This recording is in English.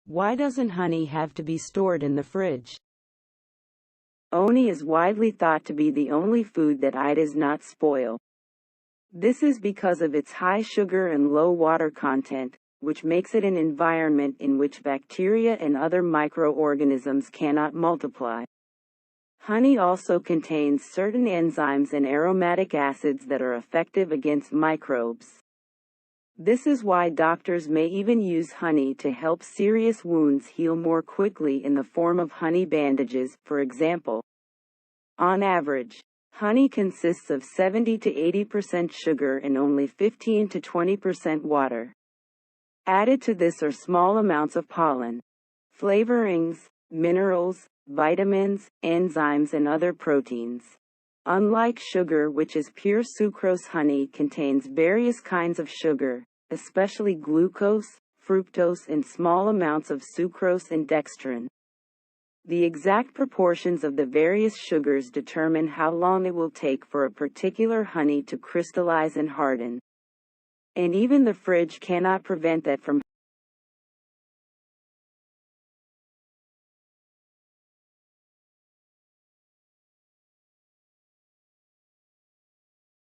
Why doesn't honey have to be stored in the fridge? Honey is widely thought to be the only food that it does not spoil. This is because of its high sugar and low water content, which makes it an environment in which bacteria and other microorganisms cannot multiply. Honey also contains certain enzymes and aromatic acids that are effective against microbes. This is why doctors may even use honey to help serious wounds heal more quickly in the form of honey bandages, for example. On average, honey consists of 70 to 80% sugar and only 15 to 20% water. Added to this are small amounts of pollen, flavorings, minerals, vitamins, enzymes, and other proteins. Unlike sugar, which is pure sucrose, honey contains various kinds of sugar, especially glucose, fructose, and small amounts of sucrose and dextrin. The exact proportions of the various sugars determine how long it will take for a particular honey to crystallize and harden. And even the fridge cannot prevent that from